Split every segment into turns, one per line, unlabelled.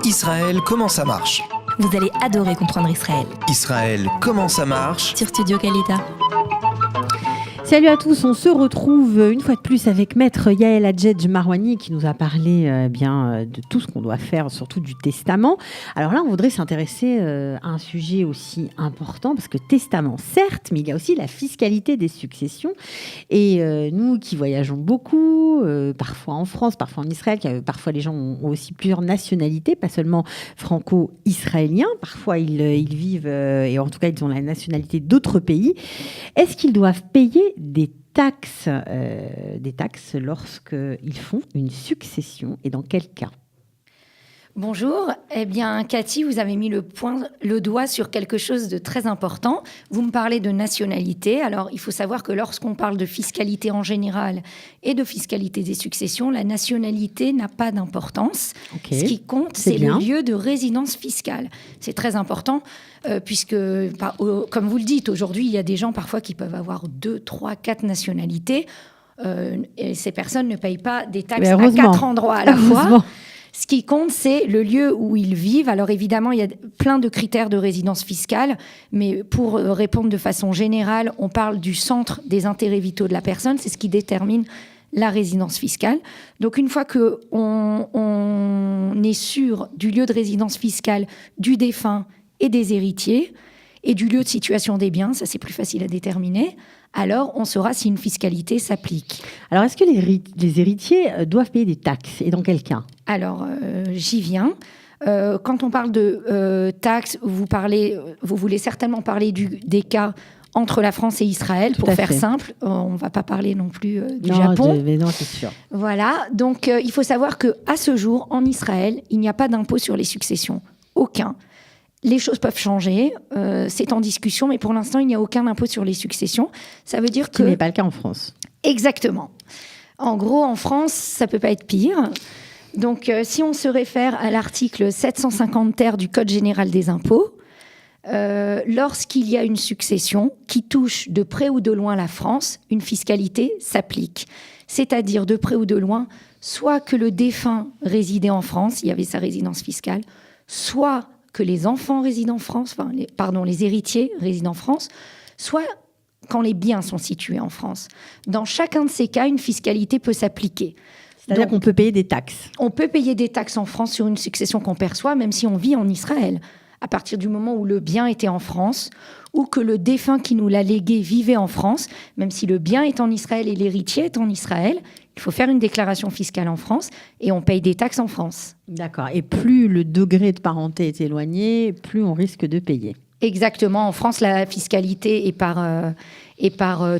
Israël, comment ça marche ?
Vous allez adorer comprendre Israël.
Israël, comment ça marche ?
Sur Studio Kalita.
Salut à tous, on se retrouve une fois de plus avec Maître Yael Adjedj Marwani qui nous a parlé de tout ce qu'on doit faire, surtout du testament. Alors là, on voudrait s'intéresser à un sujet aussi important parce que testament, certes, mais il y a aussi la fiscalité des successions. Et nous qui voyageons beaucoup, parfois en France, parfois en Israël, parfois les gens ont aussi plusieurs nationalités, pas seulement franco-israéliens, parfois ils vivent, et en tout cas ils ont la nationalité d'autres pays. Est-ce qu'ils doivent payer des taxes lorsqu'ils font une succession et dans quel cas ?
Bonjour, eh bien Cathy, vous avez mis le doigt sur quelque chose de très important. Vous me parlez de nationalité. Alors il faut savoir que lorsqu'on parle de fiscalité en général et de fiscalité des successions, la nationalité n'a pas d'importance. Okay. Ce qui compte, c'est le lieu de résidence fiscale. C'est très important puisque, comme vous le dites, aujourd'hui, il y a des gens parfois qui peuvent avoir 2, 3, 4 nationalités et ces personnes ne payent pas des taxes à 4 endroits à la fois. Ce qui compte, c'est le lieu où ils vivent. Alors évidemment, il y a plein de critères de résidence fiscale, mais pour répondre de façon générale, on parle du centre des intérêts vitaux de la personne. C'est ce qui détermine la résidence fiscale. Donc une fois qu'on est sûr du lieu de résidence fiscale du défunt et des héritiers, et du lieu de situation des biens, ça c'est plus facile à déterminer, alors on saura si une fiscalité s'applique.
Alors est-ce que les héritiers doivent payer des taxes et dans quel cas ?
Alors j'y viens. Quand on parle de taxes, vous voulez certainement parler des cas entre la France et Israël. Pour faire simple, on ne va pas parler non plus du Japon.
Mais non, c'est sûr.
Voilà, donc il faut savoir qu'à ce jour, en Israël, il n'y a pas d'impôt sur les successions. Aucun. Les choses peuvent changer, c'est en discussion, mais pour l'instant, il n'y a aucun impôt sur les successions. Ça veut dire
que... Ce n'est pas le cas en France.
Exactement. En gros, en France, ça ne peut pas être pire. Donc, si on se réfère à l'article 750 ter du Code général des impôts, lorsqu'il y a une succession qui touche de près ou de loin la France, une fiscalité s'applique. C'est-à-dire de près ou de loin, soit que le défunt résidait en France, il y avait sa résidence fiscale, soit que les enfants résident en France, les héritiers résident en France, soit quand les biens sont situés en France. Dans chacun de ces cas, une fiscalité peut s'appliquer.
C'est-à-dire qu'on peut payer des taxes.
On peut payer des taxes en France sur une succession qu'on perçoit, même si on vit en Israël. À partir du moment où le bien était en France, ou que le défunt qui nous l'a légué vivait en France, même si le bien est en Israël et l'héritier est en Israël, il faut faire une déclaration fiscale en France et on paye des taxes en France.
D'accord. Et plus le degré de parenté est éloigné, plus on risque de payer.
Exactement. En France, la fiscalité est par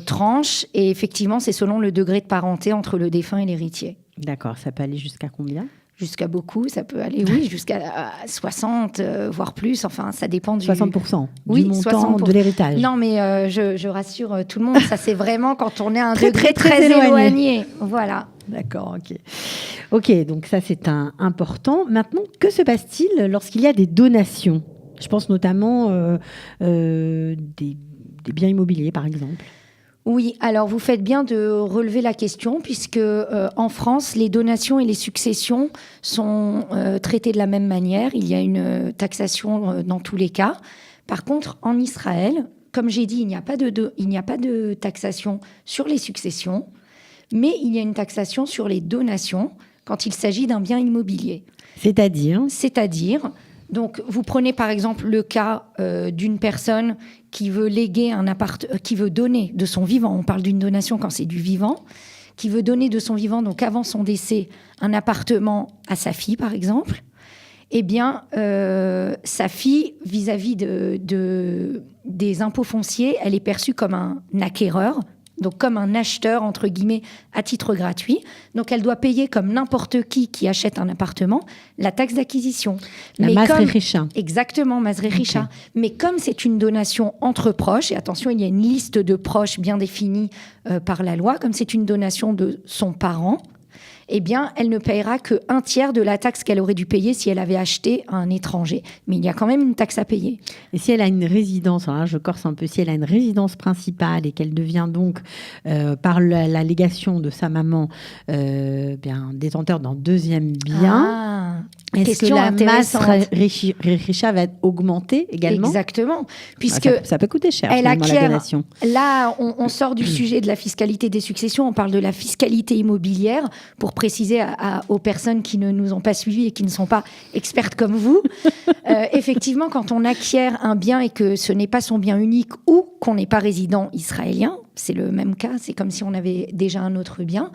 tranche. Et effectivement, c'est selon le degré de parenté entre le défunt et l'héritier.
D'accord. Ça peut aller jusqu'à combien ?
Jusqu'à beaucoup. Ça peut aller, jusqu'à 60, voire plus. Enfin, ça dépend du...
60% du montant de l'héritage.
Non, mais je rassure tout le monde. Ça, c'est vraiment quand on est à un degré très éloigné. Voilà.
D'accord, ok, donc ça, c'est important. Maintenant, que se passe-t-il lorsqu'il y a des donations ? Je pense notamment des biens immobiliers, par exemple.
Oui, alors vous faites bien de relever la question puisque en France, les donations et les successions sont traitées de la même manière. Il y a une taxation dans tous les cas. Par contre, en Israël, comme j'ai dit, il n'y a pas de taxation sur les successions, mais il y a une taxation sur les donations quand il s'agit d'un bien immobilier. C'est-à-dire, donc vous prenez par exemple le cas d'une personne qui veut léguer qui veut donner de son vivant, on parle d'une donation quand c'est du vivant, qui veut donner de son vivant, donc avant son décès, un appartement à sa fille par exemple, eh bien sa fille, vis-à-vis des impôts fonciers, elle est perçue comme un acquéreur, donc comme un acheteur, entre guillemets, à titre gratuit. Donc elle doit payer, comme n'importe qui achète un appartement, la taxe d'acquisition.
La Mas Rechicha.
Exactement, Mas Rechicha. Okay. Mais comme c'est une donation entre proches, et attention, il y a une liste de proches bien définie par la loi, comme c'est une donation de son parent, eh bien, elle ne paiera que 1/3 de la taxe qu'elle aurait dû payer si elle avait acheté à un étranger. Mais il y a quand même une taxe à payer.
Et si elle a une résidence, alors là, je corse un peu, si elle a une résidence principale et qu'elle devient donc, par la légation de sa maman, détenteur d'un deuxième bien, est-ce que
question
la masse
intéressante.
Richa va être augmentée également?
Exactement, puisque
ça peut coûter cher,
elle
finalement, la
acquiert.
donation.
Là, on sort du sujet de la fiscalité des successions, on parle de la fiscalité immobilière pour préciser aux personnes qui ne nous ont pas suivis et qui ne sont pas expertes comme vous. Effectivement, quand on acquiert un bien et que ce n'est pas son bien unique ou qu'on n'est pas résident israélien, c'est le même cas, c'est comme si on avait déjà un autre bien.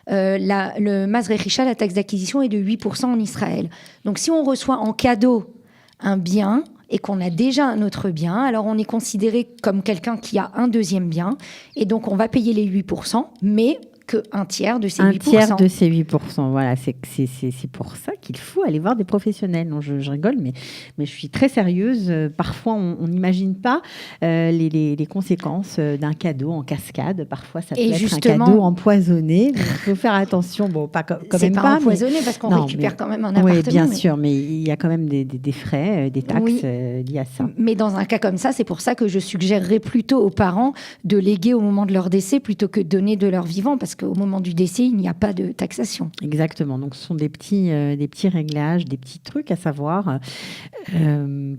Le Mas Rechicha, la taxe d'acquisition, est de 8% en Israël. Donc si on reçoit en cadeau un bien et qu'on a déjà un autre bien, alors on est considéré comme quelqu'un qui a un deuxième bien. Et donc on va payer les 8%, mais que 1/3 de ces 8%.
1/3 de ces 8%. Voilà, c'est pour ça qu'il faut aller voir des professionnels. Non, je rigole, mais je suis très sérieuse. Parfois, on n'imagine pas les conséquences d'un cadeau en cascade. Parfois, ça peut être un cadeau empoisonné. Il faut faire attention. Bon, quand même pas.
C'est pas empoisonné parce qu'on récupère quand même un appartement.
Oui, bien sûr, mais il y a quand même des frais, des taxes liés à ça.
Mais dans un cas comme ça, c'est pour ça que je suggérerais plutôt aux parents de léguer au moment de leur décès plutôt que de donner de leur vivant, parce qu'au moment du décès, il n'y a pas de taxation.
Exactement. Donc, ce sont des petits réglages, des petits trucs à savoir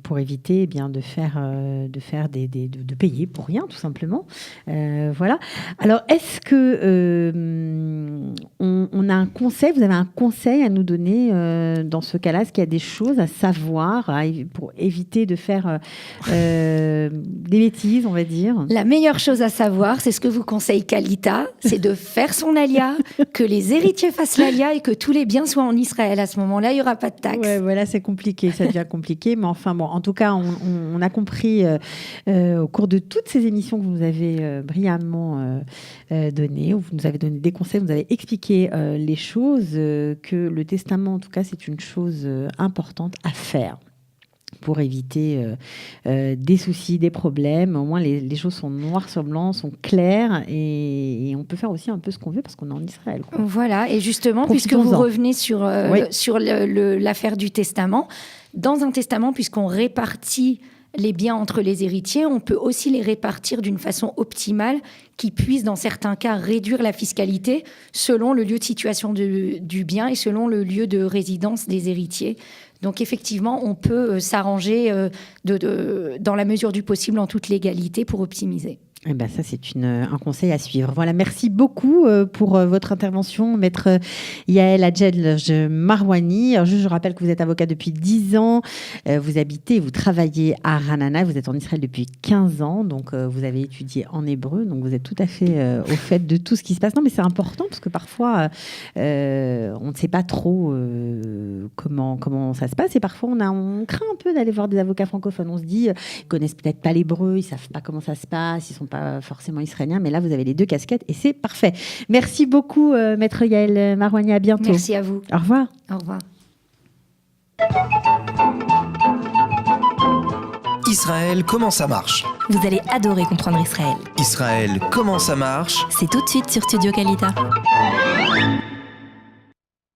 pour éviter de payer pour rien, tout simplement. Voilà. Alors, est-ce que on a un conseil, vous avez un conseil à nous donner dans ce cas-là? Est-ce qu'il y a des choses à savoir pour éviter de faire des bêtises, on va dire?
La meilleure chose à savoir, c'est ce que vous conseille Kalita, c'est de faire son alia, que les héritiers fassent l'alia et que tous les biens soient en Israël. À ce moment-là, il n'y aura pas de taxe.
Ouais, voilà, c'est compliqué, ça devient compliqué. Mais enfin, bon, en tout cas, on a compris au cours de toutes ces émissions que vous nous avez brillamment données, où vous nous avez donné des conseils, vous nous avez expliqué les choses, que le testament, en tout cas, c'est une chose importante à faire pour éviter des soucis, des problèmes. Au moins, les choses sont noires sur blanc, sont claires, et on peut faire aussi un peu ce qu'on veut parce qu'on est en Israël, quoi.
Voilà, et justement, puisque vous revenez sur l'affaire du testament, dans un testament, puisqu'on répartit les biens entre les héritiers, on peut aussi les répartir d'une façon optimale qui puisse, dans certains cas, réduire la fiscalité selon le lieu de situation du bien et selon le lieu de résidence des héritiers. Donc effectivement, on peut s'arranger dans la mesure du possible en toute légalité pour optimiser.
Eh ben ça, c'est un conseil à suivre. Voilà, merci beaucoup pour votre intervention, maître Yael Adjedj Marouani. Alors, je rappelle que vous êtes avocat depuis 10 ans, vous habitez, vous travaillez à Ranana, vous êtes en Israël depuis 15 ans, donc vous avez étudié en hébreu, donc vous êtes tout à fait au fait de tout ce qui se passe. Non, mais c'est important parce que parfois, on ne sait pas trop comment ça se passe, et parfois on craint un peu d'aller voir des avocats francophones. On se dit, ils connaissent peut-être pas l'hébreu, ils savent pas comment ça se passe, ils sont pas forcément israéliens, mais là vous avez les deux casquettes et c'est parfait. Merci beaucoup, maître Yael Marouani, à bientôt.
Merci à vous.
Au revoir.
Au revoir.
Israël, comment ça marche?
Vous allez adorer comprendre Israël.
Israël, comment ça marche?
C'est tout de suite sur Studio Kalita.